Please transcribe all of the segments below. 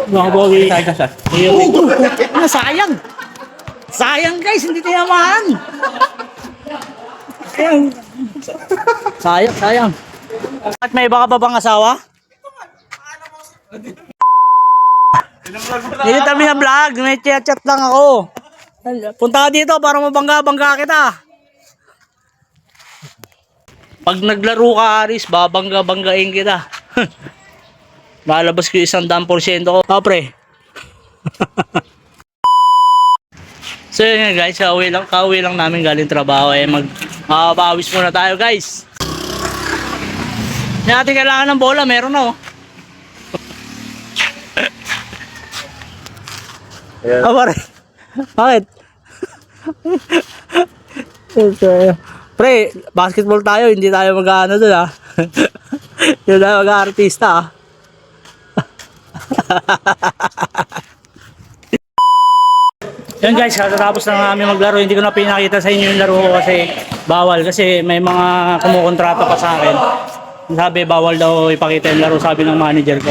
Mga bogi. Sayang. Sayang guys, hindi tinamaan. Sayang. Sayang. At may iba ka pa bang asawa? Hindi kami na vlog, may chat lang ako. Punta ka dito para mabangga-bangga kita. Pag naglaro ka, Aris, babangga-banggain kita. Lalabas ko 100% ko. Oh, pre. So yun nga guys, kauwi lang namin galing trabaho. Magpapawis muna tayo guys. Hindi natin kailangan ng bola, meron na oh. Ah, pare. Bakit? Pre, basketball tayo, hindi tayo mag-ano dun ah. Hindi tayo mag-artista ah. Yan guys, katapos na namin maglaro, hindi ko na pinakita sa inyo yung laro ko kasi bawal. Kasi may mga kumukontrata pa sa akin. Sabi bawal daw ipakita yung laro, sabi ng manager ko.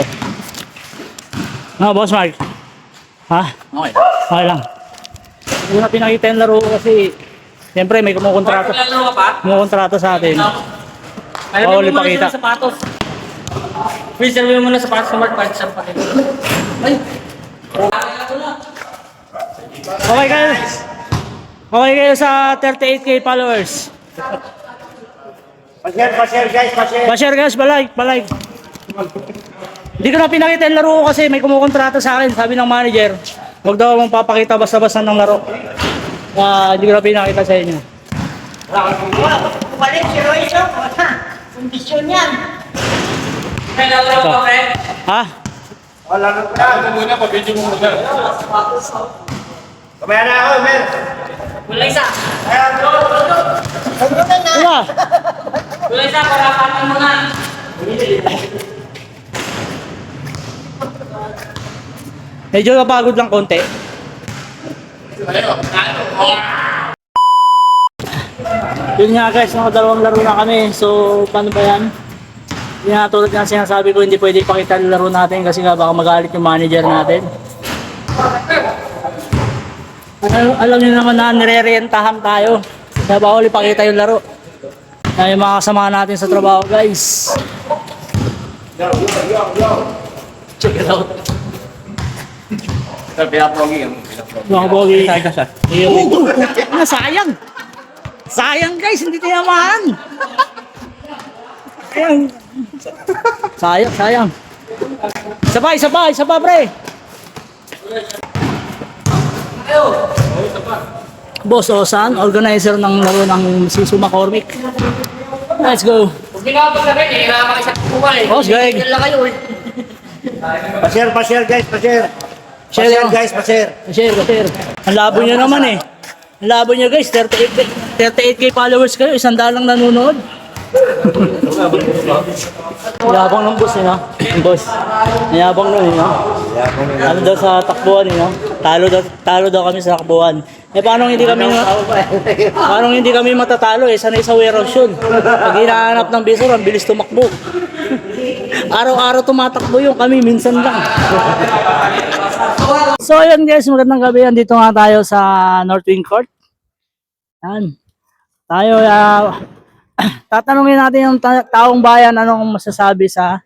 No, Boss Mark? Ha? Okay. Okay lang. Hindi ko na pinakita yung laro ko kasi siyempre may kumukontrata. Kumukontrata sa atin. Bawal ipakita. Sapatos. Please, serve mo muna sapatos sa Mark para sa pakita. Ay! Okay kayo. Okay kayo sa 38k followers. Pa-share guys, pa-share. Pa-share guys, palike. Hindi ko na pinakita yung laro ko kasi may kumukontrata sa akin. Sabi ng manager, huwag daw mong papakita basta-basta ng laro. Hindi ko na pinakita sa inyo. Balik si Roy ito. Kondisyon yan. May laro ka, pre? Ha? Wala na pa. Ito muna, pa-video mo muna. Kamaya na ako, men. Wala isa. Wala. Wala isa, para kapan mo na. Medyo napagod lang konti. Yun nga guys, nakadalawang laro na kami. So, paano ba yan? Hindi nga tulad nga sinasabi ko, hindi pwede ipakita yung laro natin kasi nga baka magalit yung manager natin. Alam niyo naman na nire-rentahan tayo. Kaya bawal ipakita yung laro. Kaya yung mga kasama natin sa trabaho guys. Check it out. Pinaprogi yan. Mga bogi. Sayang. Sayang guys, hindi tinamaan. Sayang. Isa pa pre. Boss Osan, organizer ng laro ng si Suma Cormic. Let's go. Huwag ginagawa sa rin, hihirapan isa kukuha eh. Boss, Greg. Tigil lang kayo eh. Pa-share guys, pa-share. Share Pa-share lang. guys, pa-share. Share. Ang labo nyo naman eh. Ang labo nyo guys, 38k followers kayo, 100 lang nanonood. Yabang ng boss eh, no? Boss. Yabang nun eh, no? Ano daw sa takbuhan eh, no? Talo daw kami sa takbuhan. Eh paano hindi kami matatalo eh, sanay sa warehouse yun. Pag hinahanap ng bisor, ang bilis tumakbo. Araw-araw tumatakbo yung kami, minsan lang. So ayun guys, magandang gabi. Andito nga tayo sa North Wing Court. Yan. Tayo, tatanungin natin yung taong bayan anong masasabi sa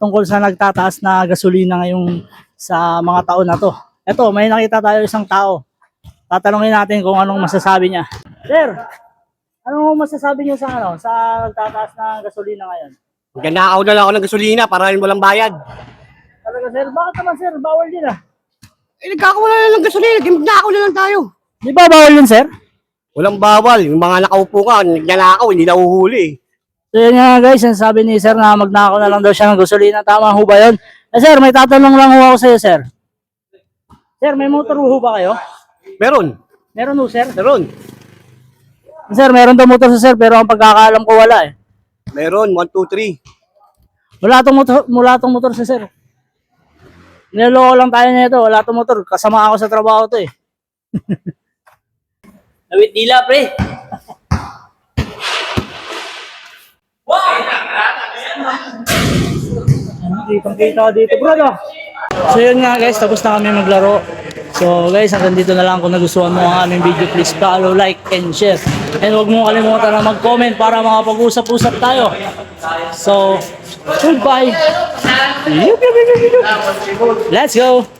tungkol sa nagtataas na gasolina ngayong sa mga taon na to. Eto, may nakita tayo isang tao. Tatanungin natin kung anong masasabi niya. Sir, anong masasabi niyo sa sa nagtataas na gasolina ngayon? Magnanakaw na lang ako ng gasolina para rin walang bayad. Talaga sir, bakit naman sir? Bawal din ah. Nagkakawala na ng gasolina, magnanakaw na lang tayo. Di ba bawal yun sir? Walang bawal. Yung mga nakaupo ka, nagnanakaw, hindi na uhuhuli. So yun nga guys, sabi ni sir na magnakaw na lang daw siya ng gasolina. Tama ho ba yun? Sir, may tatanong lang ho ako sa iyo sir. Sir, may motor ho ba kayo? Meron. Meron ho sir? Meron. Sir, meron daw motor sa sir pero ang pagkakaalam ko wala eh. Meron. 1, 2, 3. Wala tong motor sa sir. Niloloko lang tayo nito, wala tong motor. Kasama ako sa trabaho to eh. Nawit dila, pre. Kitang kita dito bro no? So yun nga guys, tapos na kami maglaro. So guys, hanggang dito na lang. Kung nagustuhan mo ang aming video, please follow, like, and share. And huwag mo kalimutan na mag-comment para makapag-usap-usap tayo. So, goodbye. Let's go.